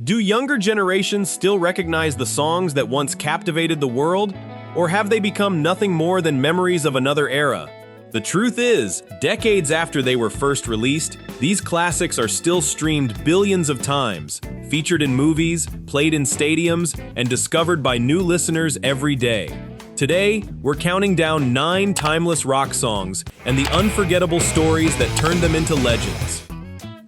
Do younger generations still recognize the songs that once captivated the world, or have they become nothing more than memories of another era? The truth is, decades after they were first released, these classics are still streamed billions of times, featured in movies, played in stadiums, and discovered by new listeners every day. Today, we're counting down 9 timeless rock songs and the unforgettable stories that turned them into legends.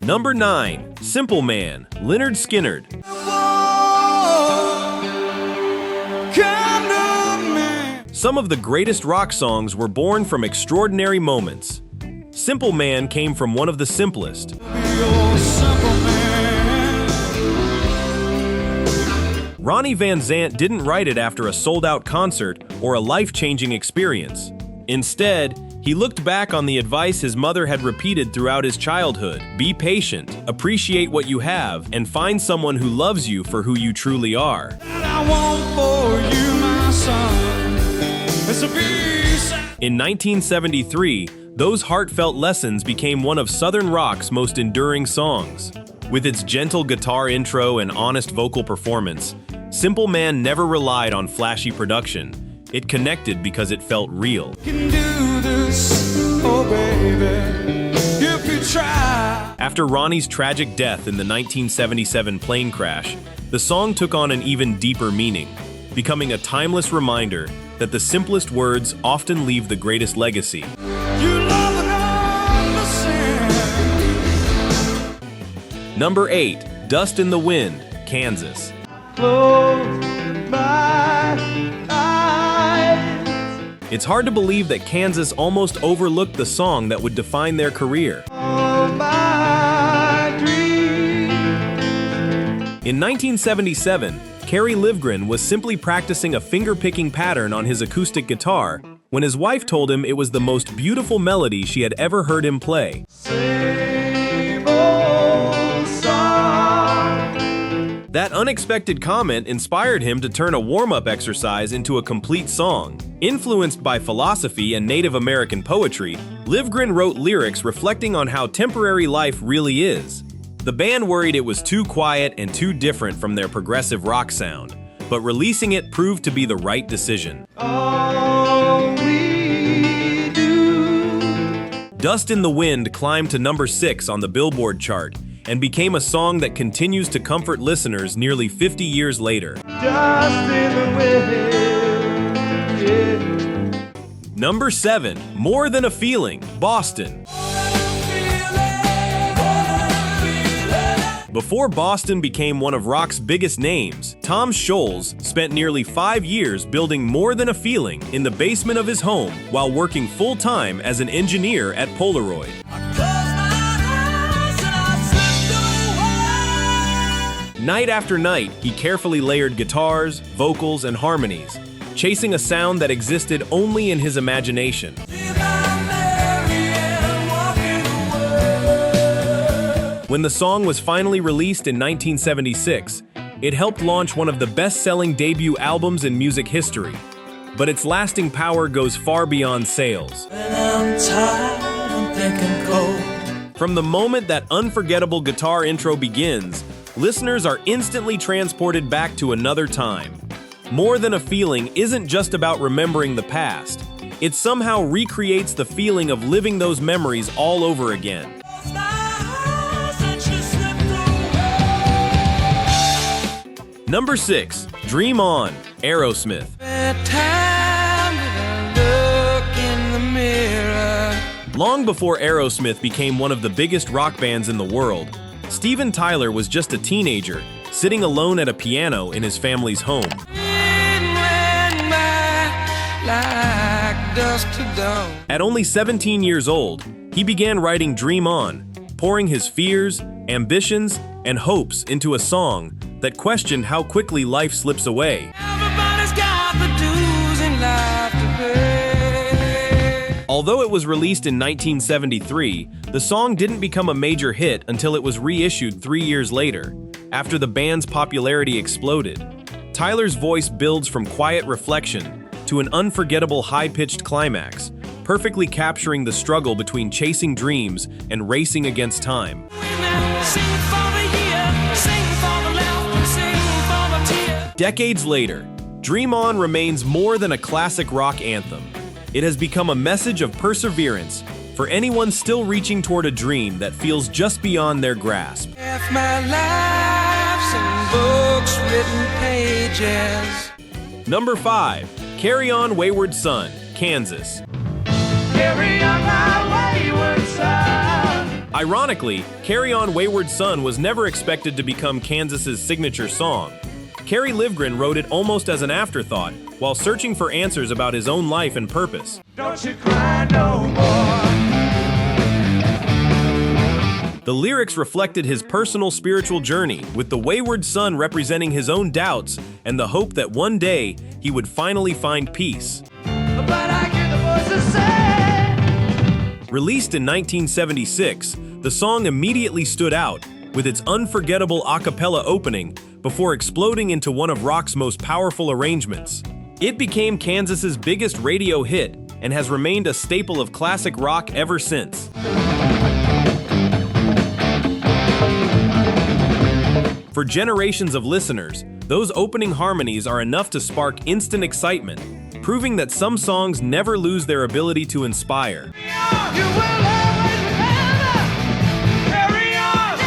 Number 9. Simple Man, Lynyrd Skynyrd. Some of the greatest rock songs were born from extraordinary moments. Simple Man came from one of the simplest. Ronnie Van Zant didn't write it after a sold-out concert or a life-changing experience. Instead, he looked back on the advice his mother had repeated throughout his childhood. Be patient, appreciate what you have, and find someone who loves you for who you truly are. In 1973, those heartfelt lessons became one of Southern rock's most enduring songs. With its gentle guitar intro and honest vocal performance, Simple Man never relied on flashy production. It connected because it felt real. After Ronnie's tragic death in the 1977 plane crash, the song took on an even deeper meaning, becoming a timeless reminder that the simplest words often leave the greatest legacy. Number 8. Dust in the Wind, Kansas. It's hard to believe that Kansas almost overlooked the song that would define their career. In 1977, Kerry Livgren was simply practicing a finger-picking pattern on his acoustic guitar when his wife told him it was the most beautiful melody she had ever heard him play. That unexpected comment inspired him to turn a warm-up exercise into a complete song. Influenced by philosophy and Native American poetry, Livgren wrote lyrics reflecting on how temporary life really is. The band worried it was too quiet and too different from their progressive rock sound, but releasing it proved to be the right decision. Dust in the Wind climbed to number 6 on the Billboard chart and became a song that continues to comfort listeners nearly 50 years later. Dust in the wind, yeah. Number 7. More Than a Feeling, Boston. Before Boston became one of rock's biggest names, Tom Scholz spent nearly 5 years building More Than a Feeling in the basement of his home while working full-time as an engineer at Polaroid. Night after night, he carefully layered guitars, vocals, and harmonies, chasing a sound that existed only in his imagination. When the song was finally released in 1976, it helped launch one of the best-selling debut albums in music history. But its lasting power goes far beyond sales. From the moment that unforgettable guitar intro begins, listeners are instantly transported back to another time. More Than a Feeling isn't just about remembering the past. It somehow recreates the feeling of living those memories all over again. Number 6. Dream On, Aerosmith. Long before Aerosmith became one of the biggest rock bands in the world, Steven Tyler was just a teenager, sitting alone at a piano in his family's home. At only 17 years old, he began writing Dream On, pouring his fears, ambitions, and hopes into a song that questioned how quickly life slips away. Although it was released in 1973, the song didn't become a major hit until it was reissued 3 years later, after the band's popularity exploded. Tyler's voice builds from quiet reflection to an unforgettable high-pitched climax, perfectly capturing the struggle between chasing dreams and racing against time. Decades later, Dream On remains more than a classic rock anthem. It has become a message of perseverance for anyone still reaching toward a dream that feels just beyond their grasp. If my life's in books, written pages. Number 5. Carry On Wayward Son, Kansas. Carry on my wayward son. Ironically, Carry On Wayward Son was never expected to become Kansas's signature song. Kerry Livgren wrote it almost as an afterthought, while searching for answers about his own life and purpose. Don't you cry no more. The lyrics reflected his personal spiritual journey, with the wayward son representing his own doubts and the hope that one day he would finally find peace. But I hear the voices say. Released in 1976, the song immediately stood out, with its unforgettable a cappella opening before exploding into one of rock's most powerful arrangements. It became Kansas's biggest radio hit and has remained a staple of classic rock ever since. For generations of listeners, those opening harmonies are enough to spark instant excitement, proving that some songs never lose their ability to inspire. You will always remember. Carry on.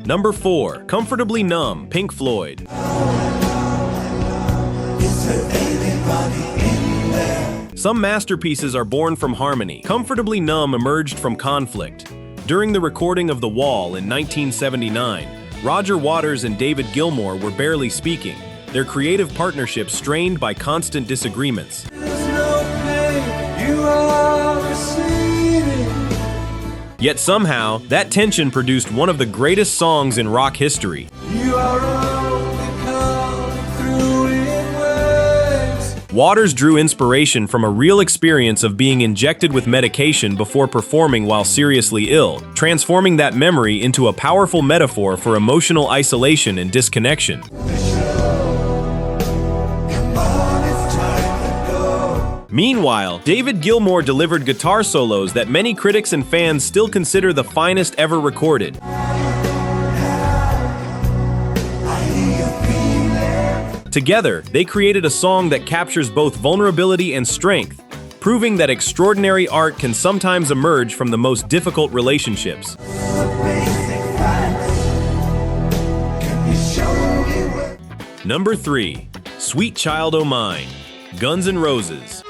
Number 4. Comfortably Numb, Pink Floyd. Is there anybody in there? Some masterpieces are born from harmony. Comfortably Numb emerged from conflict. During the recording of The Wall in 1979, Roger Waters and David Gilmour were barely speaking, their creative partnership strained by constant disagreements. There's no pain you are receiving. Yet somehow, that tension produced one of the greatest songs in rock history. You are only come through in waves. Waters drew inspiration from a real experience of being injected with medication before performing while seriously ill, transforming that memory into a powerful metaphor for emotional isolation and disconnection. Come on, it's time to go. Meanwhile, David Gilmour delivered guitar solos that many critics and fans still consider the finest ever recorded. Together, they created a song that captures both vulnerability and strength, proving that extraordinary art can sometimes emerge from the most difficult relationships. Number 3. Sweet Child O' Mine, Guns N' Roses.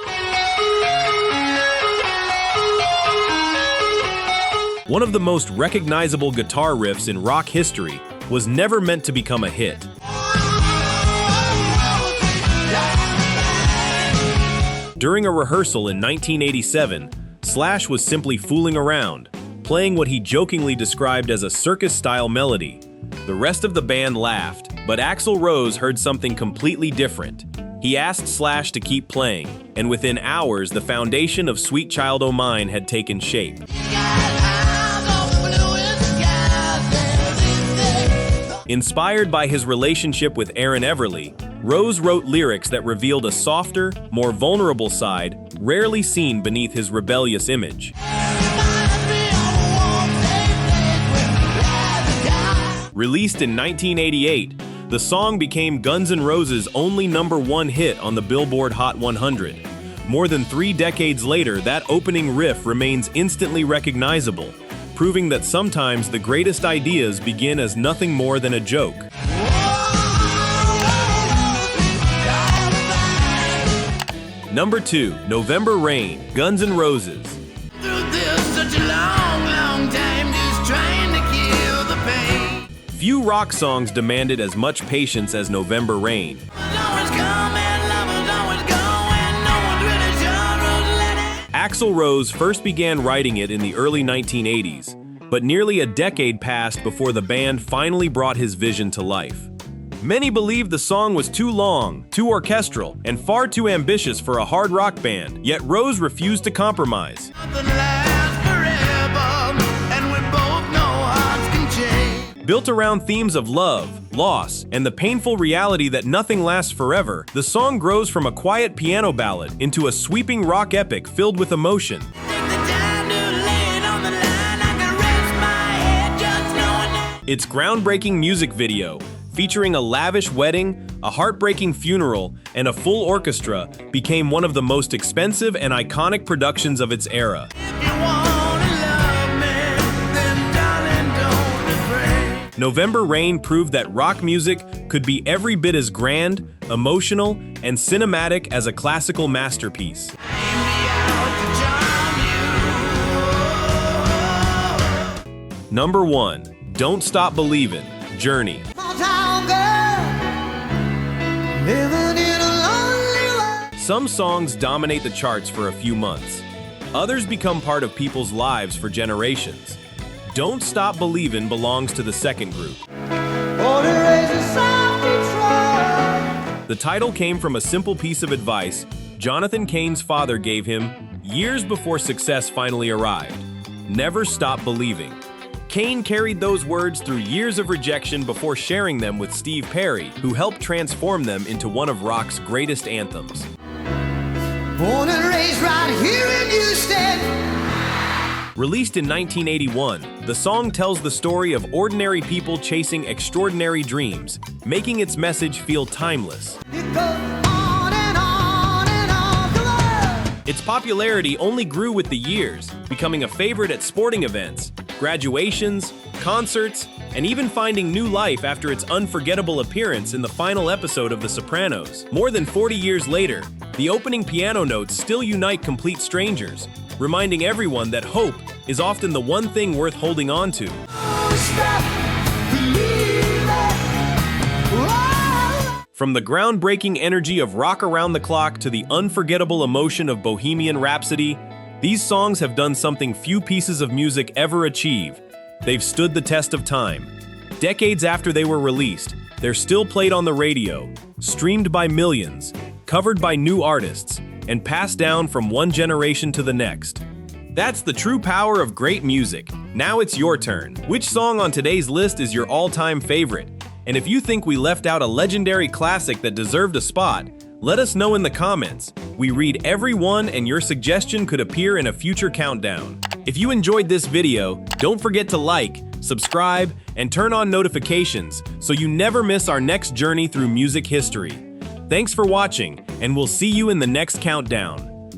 One of the most recognizable guitar riffs in rock history was never meant to become a hit. During a rehearsal in 1987, Slash was simply fooling around, playing what he jokingly described as a circus-style melody. The rest of the band laughed, but Axl Rose heard something completely different. He asked Slash to keep playing, and within hours, the foundation of Sweet Child O' Mine had taken shape. Inspired by his relationship with Aaron Everly, Rose wrote lyrics that revealed a softer, more vulnerable side, rarely seen beneath his rebellious image. Released in 1988, the song became Guns N' Roses' only #1 hit on the Billboard Hot 100. More than 3 decades later, that opening riff remains instantly recognizable, proving that sometimes the greatest ideas begin as nothing more than a joke. Number 2, November Rain, Guns N' Roses. Few rock songs demanded as much patience as November Rain. Axl Rose first began writing it in the early 1980s, but nearly a decade passed before the band finally brought his vision to life. Many believed the song was too long, too orchestral, and far too ambitious for a hard rock band, yet Rose refused to compromise. Built around themes of love, loss, and the painful reality that nothing lasts forever, the song grows from a quiet piano ballad into a sweeping rock epic filled with emotion. Its groundbreaking music video, featuring a lavish wedding, a heartbreaking funeral, and a full orchestra became one of the most expensive and iconic productions of its era. November Rain proved that rock music could be every bit as grand, emotional, and cinematic as a classical masterpiece. Number 1. Don't Stop Believin', Journey. Some songs dominate the charts for a few months. Others become part of people's lives for generations. Don't Stop Believin' belongs to the second group. The title came from a simple piece of advice Jonathan Cain's father gave him years before success finally arrived. Never stop believing. Cain carried those words through years of rejection before sharing them with Steve Perry, who helped transform them into one of rock's greatest anthems. Born and raised right here in Houston. Released in 1981, the song tells the story of ordinary people chasing extraordinary dreams, making its message feel timeless. It goes on and on and on. Come on. Its popularity only grew with the years, becoming a favorite at sporting events, graduations, concerts, and even finding new life after its unforgettable appearance in the final episode of The Sopranos. More than 40 years later, the opening piano notes still unite complete strangers, reminding everyone that hope is often the one thing worth holding on to. From the groundbreaking energy of Rock Around the Clock to the unforgettable emotion of Bohemian Rhapsody, these songs have done something few pieces of music ever achieve. They've stood the test of time. Decades after they were released, they're still played on the radio, streamed by millions, covered by new artists, and passed down from one generation to the next. That's the true power of great music. Now it's your turn. Which song on today's list is your all-time favorite? And if you think we left out a legendary classic that deserved a spot, let us know in the comments. We read every one, and your suggestion could appear in a future countdown. If you enjoyed this video, don't forget to like, subscribe, and turn on notifications so you never miss our next journey through music history. Thanks for watching, and we'll see you in the next countdown.